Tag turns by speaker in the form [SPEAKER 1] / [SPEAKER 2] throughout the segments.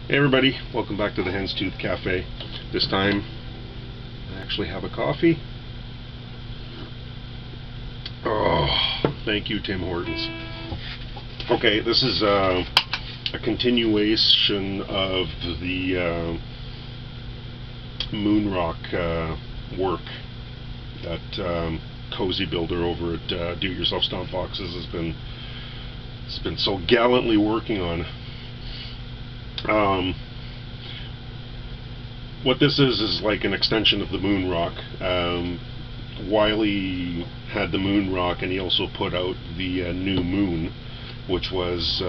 [SPEAKER 1] Hey everybody, welcome back to the Hen's Tooth Cafe. This time I actually have a coffee. Oh, thank you, Tim Hortons. Okay, this is a continuation of the Moonrock work that Cozybuilder over at Do-It-Yourself Stomp Boxes has been so gallantly working on. What this is like an extension of the Moonrock. Wyllie had the Moonrock, and he also put out the New Moon, which was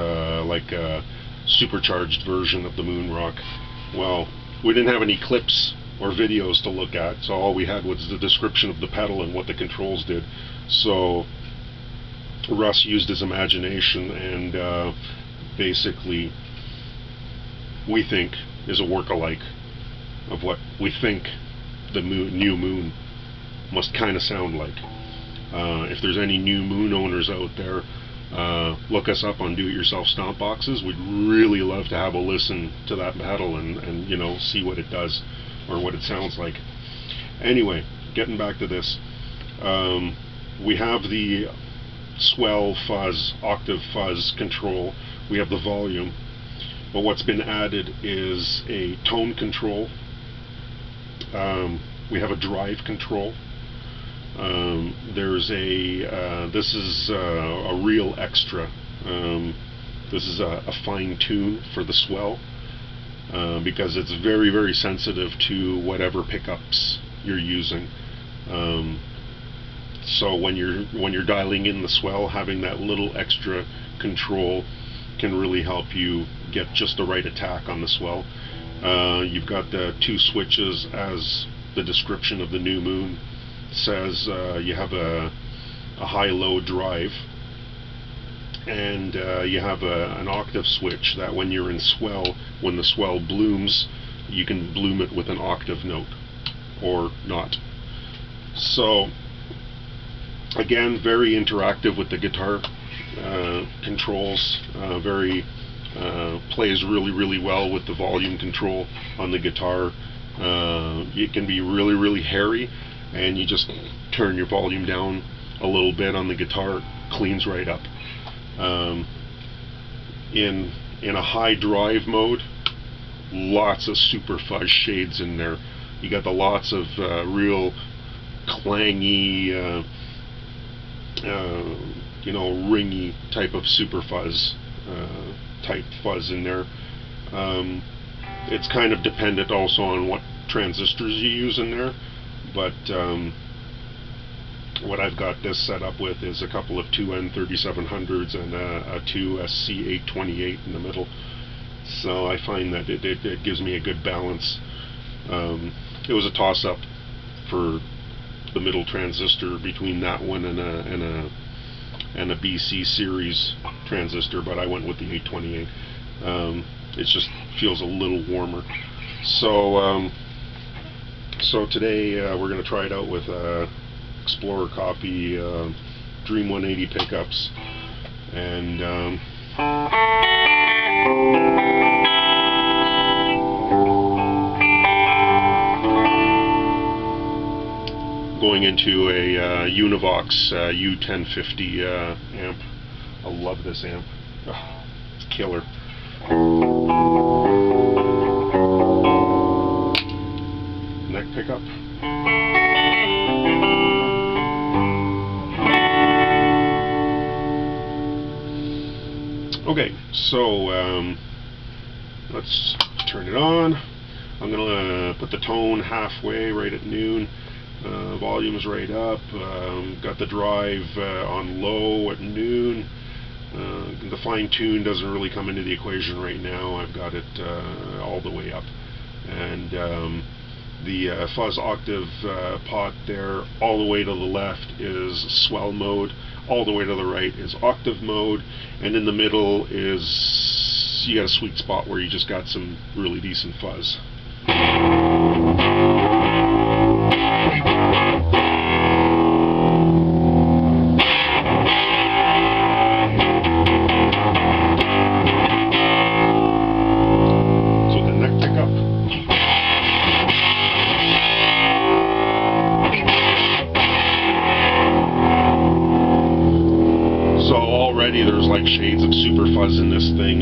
[SPEAKER 1] like a supercharged version of the Moonrock. Well, we didn't have any clips or videos to look at, so all we had was the description of the pedal and what the controls did. So Russ used his imagination and basically, we think, is a work-alike of what we think the New Moon must kind of sound like. If there's any New Moon owners out there, look us up on Do-It-Yourself Stomp Boxes. We'd really love to have a listen to that pedal and you know, see what it does or what it sounds like. Anyway, getting back to this, we have the swell fuzz, octave fuzz control. We have the volume. But what's been added is a tone control. We have a drive control. There's this is a real extra. This is a fine tune for the swell because it's very, very sensitive to whatever pickups you're using. So when you're dialing in the swell, having that little extra control can really help you get just the right attack on the swell. You've got the two switches, as the description of the New Moon says. You have a high-low drive, and you have an octave switch that when you're in swell, when the swell blooms, you can bloom it with an octave note or not. So again, very interactive with the guitar controls. Plays really, really well with the volume control on the guitar. It can be really, really hairy, and you just turn your volume down a little bit on the guitar, cleans right up. In a high drive mode, lots of super fuzz shades in there. You got the lots of real clangy, you know, ringy type of super fuzz type fuzz in there. It's kind of dependent also on what transistors you use in there, but what I've got this set up with is a couple of 2N3700s and a 2SC828 in the middle, so I find that it gives me a good balance. It was a toss-up for the middle transistor between that one and a BC series transistor, but I went with the 828. It just feels a little warmer. So so today we're going to try it out with Explorer Copy Dream 180 pickups, and going into a Univox U1050 amp. I love this amp. Oh, it's killer. Neck pickup. Okay, so let's turn it on. I'm going to put the tone halfway, right at noon. Volume's right up. Got the drive on low at noon. The fine tune doesn't really come into the equation right now. I've got it all the way up. And the fuzz octave pot there, all the way to the left is swell mode. All the way to the right is octave mode. And in the middle is, you got a sweet spot where you just got some really decent fuzz.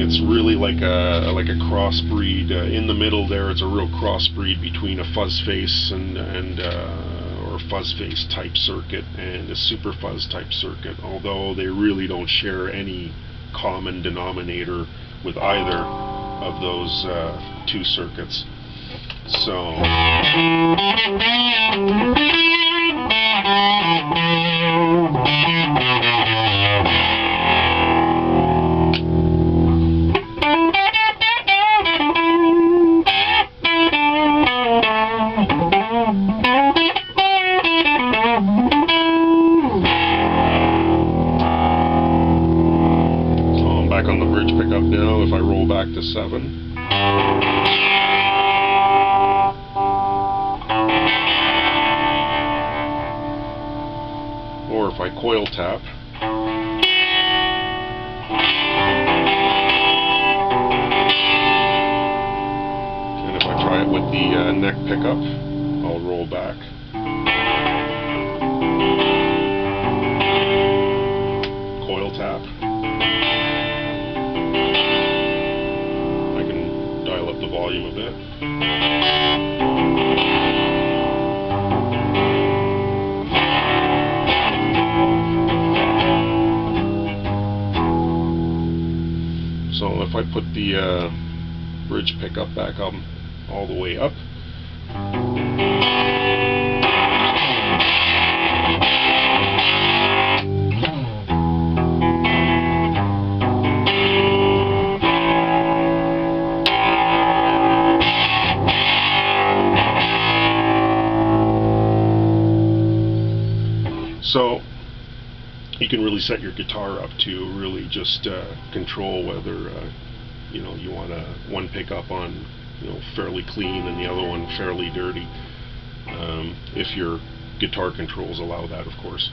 [SPEAKER 1] It's really like a crossbreed. In the middle there, it's a real crossbreed between a fuzz face or fuzz face type circuit and a super fuzz type circuit, although they really don't share any common denominator with either of those two circuits. So I'm back on the bridge pickup now. If I roll back to 7. Or if I coil tap, and if I try it with the neck pickup, I'll roll back. Coil tap. I can dial up the volume a bit. So if I put the bridge pickup back up all the way up, so you can really set your guitar up to really just control whether you want one pickup on fairly clean and the other one fairly dirty, if your guitar controls allow that, of course.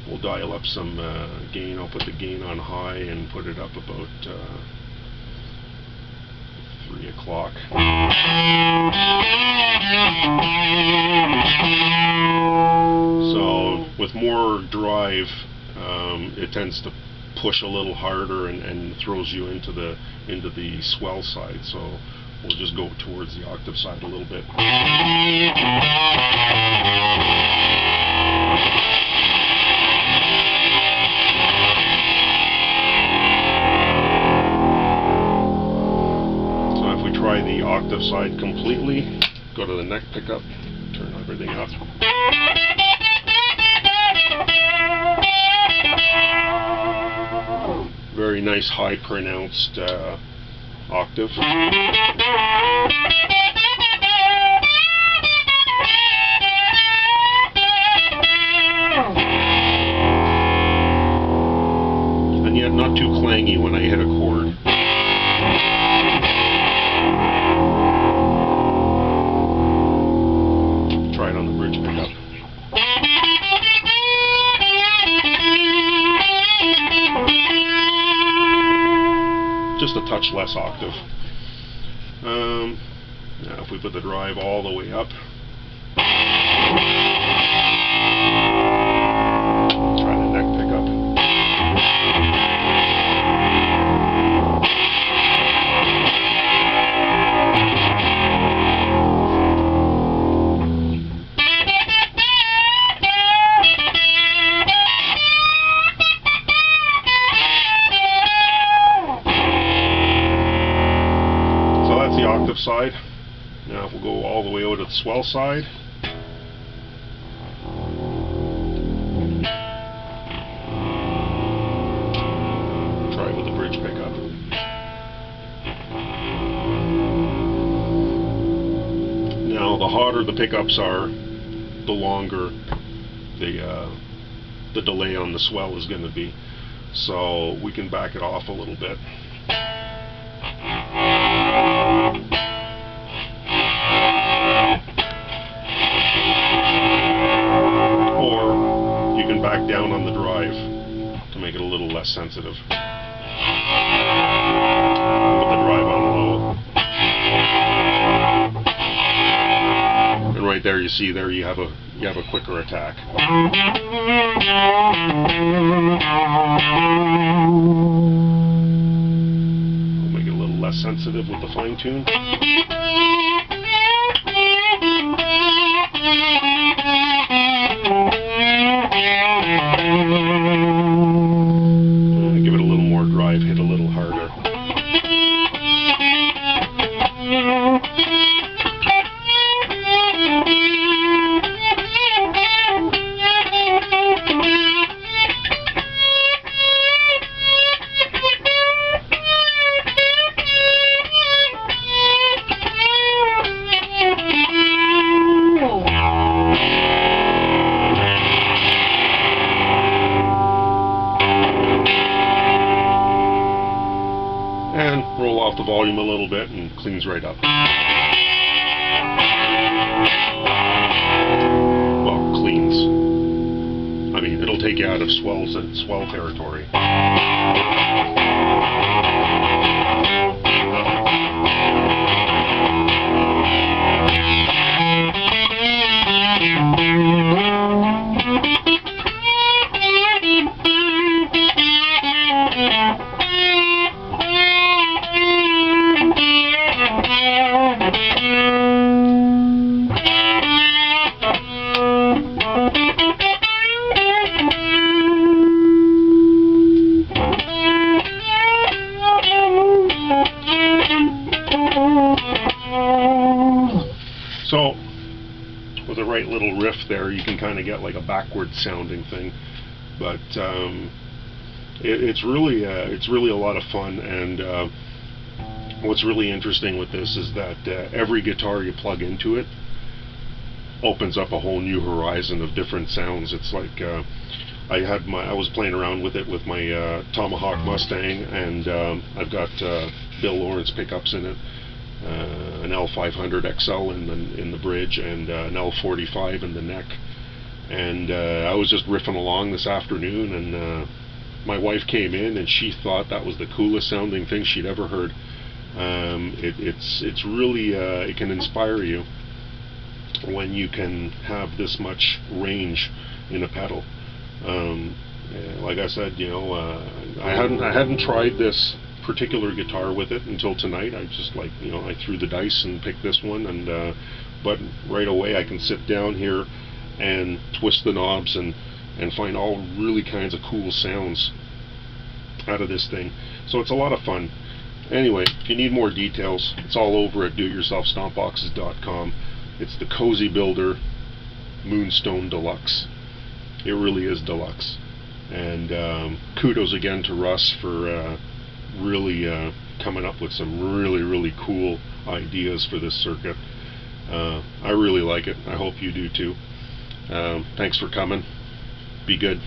[SPEAKER 1] We'll dial up some gain. I'll put the gain on high and put it up about 3 o'clock. So with more drive, it tends to push a little harder and throws you into the swell side. So we'll just go towards the octave side a little bit. So if we try the octave side completely, go to the neck pickup, turn everything up. Very nice, high pronounced octave. And yet not too clangy when I hit a chord. Try it on the bridge pickup. Just a touch less octave. Now if we put the drive all the way up, try the neck pickup. The octave side. Now if we'll go all the way over to the swell side. Try it with the bridge pickup. Now the hotter the pickups are, the longer the delay on the swell is going to be. So we can back it off a little bit. Back down on the drive to make it a little less sensitive. Put the drive on low. And right there, you see there, you have a quicker attack. I'll make it a little less sensitive with the fine tune. Give it a little more drive, hit a little harder. And roll off the volume a little bit and cleans right up. Well, cleans. I mean, it'll take you out of swells and swell territory. So, with the right little riff there, you can kind of get like a backward sounding thing, but it's really a lot of fun. And what's really interesting with this is that every guitar you plug into it opens up a whole new horizon of different sounds. It's like I was playing around with it with my Tomahawk Mustang, and I've got Bill Lawrence pickups in it. An L500 XL in the bridge, and an L45 in the neck. And I was just riffing along this afternoon, and my wife came in, and she thought that was the coolest sounding thing she'd ever heard. It's really it can inspire you when you can have this much range in a pedal. Like I said, you know, I hadn't tried this particular guitar with it until tonight. I just, like, you know, I threw the dice and picked this one, and but right away I can sit down here and twist the knobs and find all really kinds of cool sounds out of this thing. So it's a lot of fun. Anyway, if you need more details, it's all over at doityourselfstompboxes.com. It's the Cozybuilder Moon Stone Deluxe. It really is deluxe. And kudos again to Russ for really coming up with some really cool ideas for this circuit. I really like it. I hope you do too. Thanks for coming. Be good.